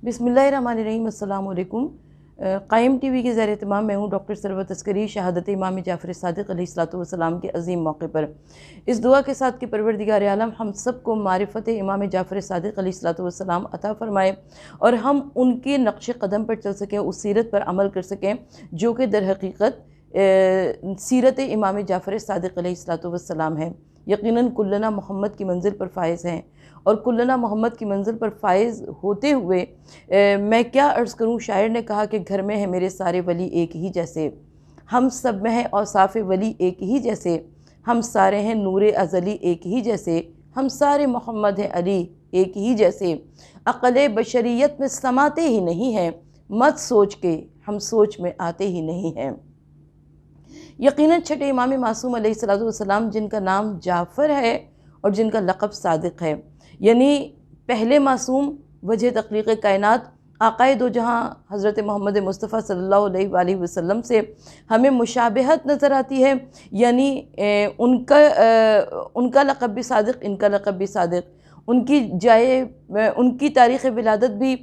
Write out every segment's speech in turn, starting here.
बिस्मिल्लाहिर्रहमानिर्रहीम। अस्सलाम वालेकुम। क़ाइम टीवी के ज़ेर एहतमाम मैं हूँ डॉक्टर सरवत अस्करी शहादत इमाम जाफ़र सादिक़ अलैहिस्सलाम के अज़ीम मौके पर इस दुआ के साथ कि परवरदिगार आलम हम सबको मारिफत इमाम जाफ़र सादिक़ अलैहिस्सलाम अता फ़रमाए और हम उनके नक्श कदम पर चल सकें, उस सीरत पर अमल कर सकें जो कि दर हकीकत सीरत इमाम जाफ़र सादिक़ अलैहिस्सलाम है। यकीनन कुल्लना मोहम्मद की मंजिल पर फ़ाइज़ हैं और कुल्लना मोहम्मद की मंजिल पर फ़ाइज़ होते हुए मैं क्या अर्ज़ करूँ। शायर ने कहा कि घर में है मेरे सारे वली एक ही जैसे, हम सब में है औसाफ़ वली एक ही जैसे, हम सारे हैं नूरे अज़ली एक ही जैसे, हम सारे मोहम्मद हैं अली एक ही जैसे, अक़ल बशरियत में समाते ही नहीं हैं, मत सोच के हम सोच में आते ही नहीं हैं। यकीनन छठे इमाम मासूम अलैहिस्सलाम जिनका नाम जाफ़र है और जिनका लक़ब सादिक़ है, यानी पहले मासूम वजह तख्लीक़ कायनात आक़ाए दो जहाँ हज़रत मोहम्मद मुस्तफ़ा सल्लल्लाहु अलैहि वसल्लम से हमें मुशाबहत नज़र आती है, यानी उनका लक़ब भी सादिक़, इनका लक़ब भी सादिक़। उनकी तारीख़ विलादत भी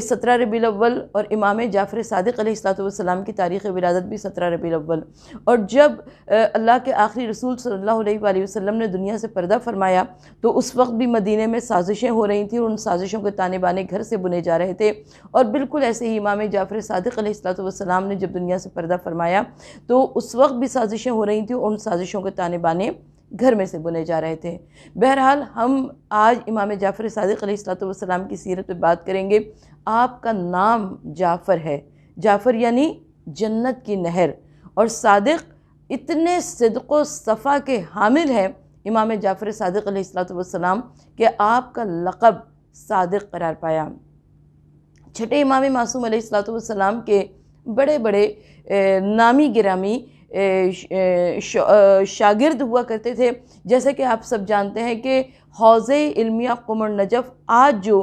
17 रबीउल अव्वल और इमाम जाफ़र सादिक़ अलैहिस्सलाम की तारीख़ विलादत भी 17 रबीउल अव्वल। और जब अल्लाह के आखिरी रसूल सल्लल्लाहु अलैहि वसल्लम ने दुनिया से पर्दा फरमाया तो उस वक्त भी मदीने में साजिशें हो रही थी और उन साजिशों के ताने बाने घर से बुने जा रहे थे। और बिल्कुल ऐसे ही इमाम जाफ़र सादिक़ अलैहिस्सलाम ने जब दुनिया से पर्दा फरमाया तो उस वक्त भी साजिशें हो रही थी और उन साजिशों के ताने बाने घर में से बुने जा रहे थे। बहरहाल हम आज इमाम जाफ़र सादिक़ अलैहिस्सलाम की सीरत पर बात करेंगे। आपका नाम जाफ़र है, जाफ़र यानी जन्नत की नहर, और सादिक़ इतने सिद्क़ व सफ़ा के हामिल हैं इमाम जाफ़र सादिक़ अलैहिस्सलाम कि आपका लक़ब सादिक़ करार पाया। छठे इमाम मासूम अलैहिस्सलाम के बड़े बड़े नामी गिरामी शागिर्द हुआ करते थे। जैसे कि आप सब जानते हैं कि हौज़े इल्मिया कुमर नजफ़ आज जो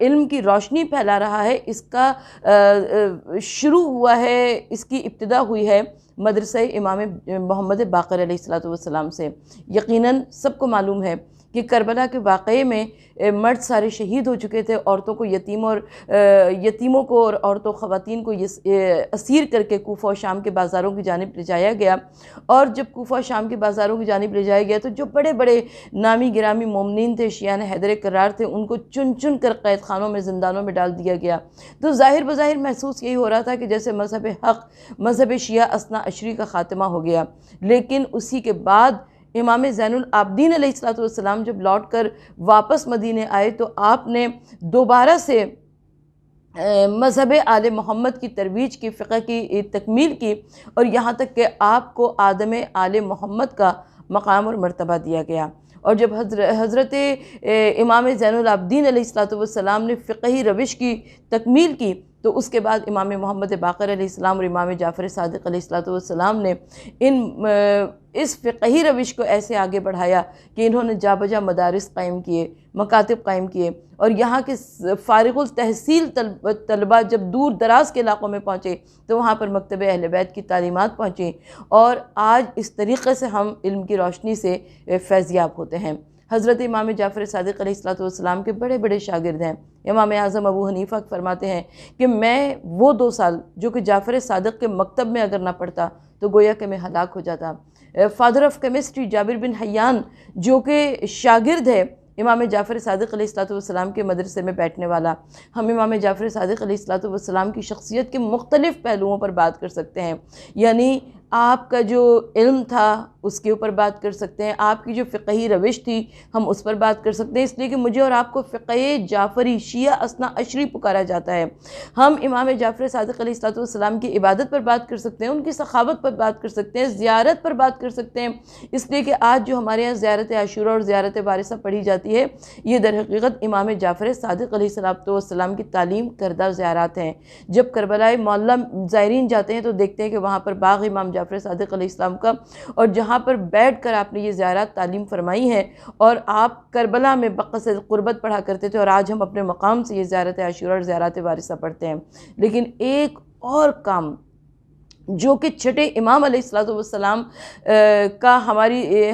इल्म की रोशनी फैला रहा है, इसका शुरू हुआ है, इसकी इब्तिदा हुई है मदरसा इमाम मोहम्मद बाक़र अलैहिस्सलाम से। यकीनन सबको मालूम है कि करबला के वाक़े में मर्द सारे शहीद हो चुके थे, औरतों को यतीमों को और औरतों ख़वातीन को असीर करके कूफा और शाम के बाज़ारों की जानिब ले जाया गया। और जब कूफा और शाम के बाज़ारों की जानिब ले जाया गया तो जो बड़े बड़े नामी गिरामी मोमिनीन थे, शियान हैदर करार थे, उनको चुन चुन कर क़ैद खानों में, ज़िंदानों में डाल दिया गया। तो ज़ाहिर बज़ाहिर महसूस यही हो रहा था कि जैसे मज़हब हक़, मज़हब शिया असना अशरी का ख़ात्मा हो गया। लेकिन उसी के बाद इमाम ज़ैनुल आबदीन अलैहिस्सलाम जब लौट कर वापस मदीने आए तो आपने दोबारा से मज़हब आले मोहम्मद की तरवीज की, फ़िक़्ह की तकमील की और यहाँ तक कि आपको आदम आले मोहम्मद का मकाम और मर्तबा दिया गया। और जब हज़रत इमाम ज़ैनुल आबदीन अलैहिस्सलाम ने फ़िक़ही रविश की तकमील की तो उसके बाद इमाम मोहम्मद बाक़र अलैहिस्सलाम और इमाम जाफ़र सादिक़ अलैहिस्सलाम ने इस फ़िक़ही रविश को ऐसे आगे बढ़ाया कि इन्होंने जा बजा मदारिस कायम किए, मकातिब कायम किए और यहाँ के फ़ारिग़ुल तहसील तलबा जब दूर दराज के इलाक़ों में पहुँचे तो वहाँ पर मकतब अहले बैत की तालीमात पहुँची और आज इस तरीक़े से हम इल्म की रोशनी से फैज़याब होते हैं। हज़रत इमाम जाफ़र सादिक़ अलैहिस्सलाम के बड़े बड़े शागिर्द हैं। इमाम आज़म अबू हनीफ़ा फरमाते हैं कि मैं वो 2 साल जो कि जाफ़र सादिक़ के मकतब में अगर ना पढ़ता तो गोया कि मैं हलाक हो जाता। Father of chemistry Jabir bin Hayyan जो कि शागिर्द है इमाम जाफ़र सादिक़ अलैहिस्सलाम के मदरसे में बैठने वाला, हम इमाम जाफ़र सादिक़ अलैहिस्सलाम की शख्सियत के मुख्तलिफ़ पहलुओं पर बात कर सकते हैं। यानी आपका जो इल्म था उसके ऊपर बात कर सकते हैं, आपकी जो फ़िक़ही रविश थी हम उस पर बात कर सकते हैं, इसलिए कि मुझे और आपको फ़िक़्ह जाफ़री शिया असना अशरी पुकारा जाता है। हम इमाम जाफ़र सादिक़ अलैहिस्सलाम की इबादत पर बात कर सकते हैं, उनकी सखावत पर बात कर सकते हैं, ज़ियारत पर बात कर सकते हैं, इसलिए कि आज जो हमारे यहाँ ज़ियारत आशूरा और ज़ियारत वारिसा पढ़ी जाती है ये दर हकीकत इमाम जाफ़र सादिक़ अलैहिस्सलाम की तालीम करदा ज़ियारत हैं। जब करबलाए मौला ज़ायरीन जाते हैं तो देखते हैं कि वहाँ पर बाग़ इमाम जाफ़र सादिक़ अलैहिस्सलाम का, और जहाँ पर बैठ कर आपने ये ज़ियारत तालीम फरमाई है और आप करबला में बक़सद क़ुर्बत पढ़ा करते थे और आज हम अपने मकाम से ये ज़ियारत आशूरा और ज़ियारत वारिसा पढ़ते हैं। लेकिन एक और काम जो कि छठे इमाम अलैहिस्सलाम का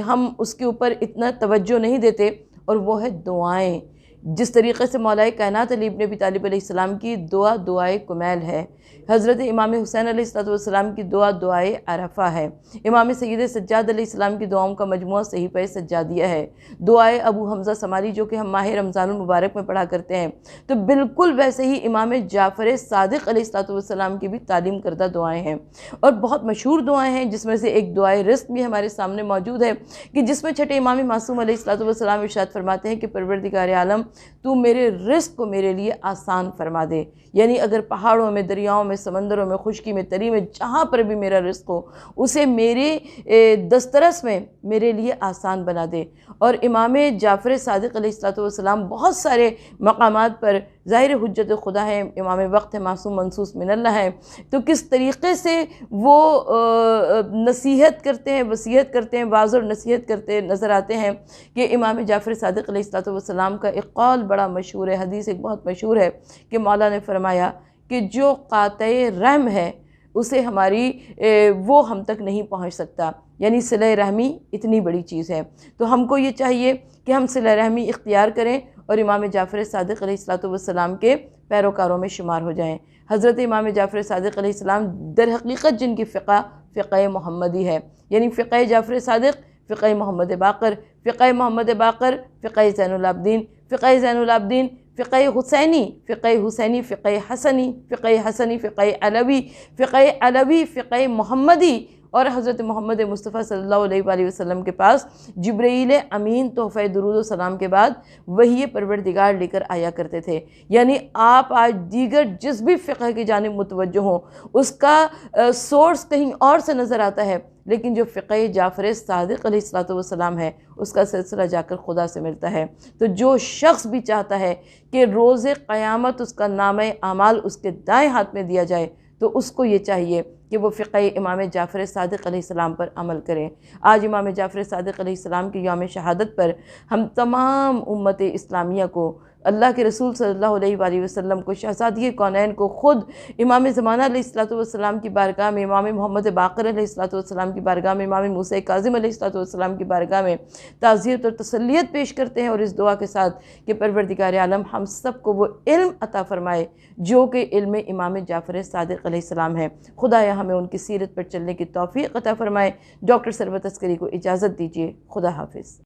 हम उसके ऊपर इतना तवज्जो नहीं देते और वो है दुआएं। जिस तरीक़े से मौलाए कायनात अली इब्न अबी तालिब अलैहिस्सलाम की दुआ दुआए कुमैल है, हज़रत इमाम हुसैन अलैहिस्सलाम की दुआ दुआए अरफ़ा है, इमाम सैयद सज्जाद अलैहिस्सलाम की दुआओं का मजमूआ सहीफ़े सज्जादिया है, दुआए अबू हमज़ा समारी जो कि हम माह रमज़ानुल मुबारक में पढ़ा करते हैं। तो बिल्कुल वैसे ही इमाम जाफ़र सादिक़ अलैहिस्सलाम की भी तालीम करदा दुआएँ हैं और बहुत मशहूर दुआएँ हैं, जिसमें से एक दुआए रिज़्क़ भी हमारे सामने मौजूद है कि जिसमें छठे इमाम मासूम अलैहिस्सलाम इरशाद फरमाते हैं कि परवरदिगार आलम तू मेरे रिज़्क़ को मेरे लिए आसान फरमा दे। यानी अगर पहाड़ों में, दरियाओं में, समंदरों में, खुशकी में, तरी में, जहाँ पर भी मेरा रिज़्क़ हो उसे मेरे दस्तरस में मेरे लिए आसान बना दे। और इमाम जाफ़र सादिक़ अलैहिस्सलाम बहुत सारे मकामात पर ज़ाहिर हुज्जत खुदा है, इमाम वक्त है, मासूम मनसूस मिनल्लाह है। तो किस तरीक़े से वो नसीहत करते हैं, वसीयत करते हैं, वाज़ और नसीहत करते नज़र आते हैं कि इमाम जाफ़र सादिक़ अलैहिस्सलाम का एक कौल बड़ा मशहूर है, हदीस एक बहुत मशहूर है कि मौला ने फरमाया कि जो क़ाते रहम है उसे वो हम तक नहीं पहुँच सकता। यानी सिले रहमी इतनी बड़ी चीज़ है, तो हमको ये चाहिए कि हम सिले रहमी इख्तियार करें और इमाम जाफ़र सादिक़ अलैहिस्सलाम के पैरोकारों में शुमार हो जाएँ। हज़रत इमाम जाफ़र सादिक़ अलैहिस्सलाम दर हकीकत जिनकी फ़िक़्ह मोहम्मदी है, यानी फ़िक़्ह जाफ़र सादिक़, फ़िक़्ह मोहम्मद बाक़र, फ़िक़्ह मोहम्मद बाक़र, फ़िक़्ह ज़ैनुल आबिदीन, फ़िक़्ह ज़ैनुल आबिदीन, फ़िक़्ह हुसैनी, फ़िक़्ह हसनी, फ़िक़्ह अलवी, फ़िक़्ह मोहम्मदी। और हज़रत मोहम्मद मुस्तफ़ा सल्लल्लाहु अलैहि वसल्लम के पास जिब्रील अमीन तोहफ़े दुरूद व सलाम के बाद वही परवरदिगार लेकर आया करते थे। यानी आप आज दीगर जिस भी फ़िक़्ह की जानिब मुतवज्जो हों उसका सोर्स कहीं और से नज़र आता है, लेकिन जो फ़िक़्ह जाफ़र सादिक़ अलैहिस्सलाम है उसका सिलसिला जाकर खुदा से मिलता है। तो जो शख्स भी चाहता है कि रोज़ क़यामत उसका नामे आमाल उसके दाएँ हाथ में दिया जाए, तो उसको ये चाहिए कि वो फ़िक़्ह इमाम जाफ़र सादिक़ अलैहिस्सलाम पर अमल करें। आज इमाम जाफ़र सादिक़ अलैहिस्सलाम की यौम शहादत पर हम तमाम उम्मत इस्लामिया को, अल्लाह के रसूल सल्लल्लाहु अलैहि वसल्लम को, शहज़ादी कौनैन को, ख़ुद इमाम ज़माना अलैहिस्सलाम की बारगाह में, इमाम मोहम्मद बाक़र अलैहिस्सलाम की बारगाह में, इमाम मूसा काज़िम अलैहिस्सलाम की बारगाह में ताज़ियत और तसल्लियत पेश करते हैं और इस दुआ के साथ कि परवरदिगार आलम हम सब को वो इल्म अता फ़रमाए जो कि इल्म इमाम जाफ़र सादिक़ अलैहिस्सलाम है। खुदाया हमें उनकी सीरत पर चलने की तौफ़ीक़ अता फ़रमाए। डॉक्टर सरवत अस्करी को इजाज़त दीजिए। खुदा हाफ़िज़।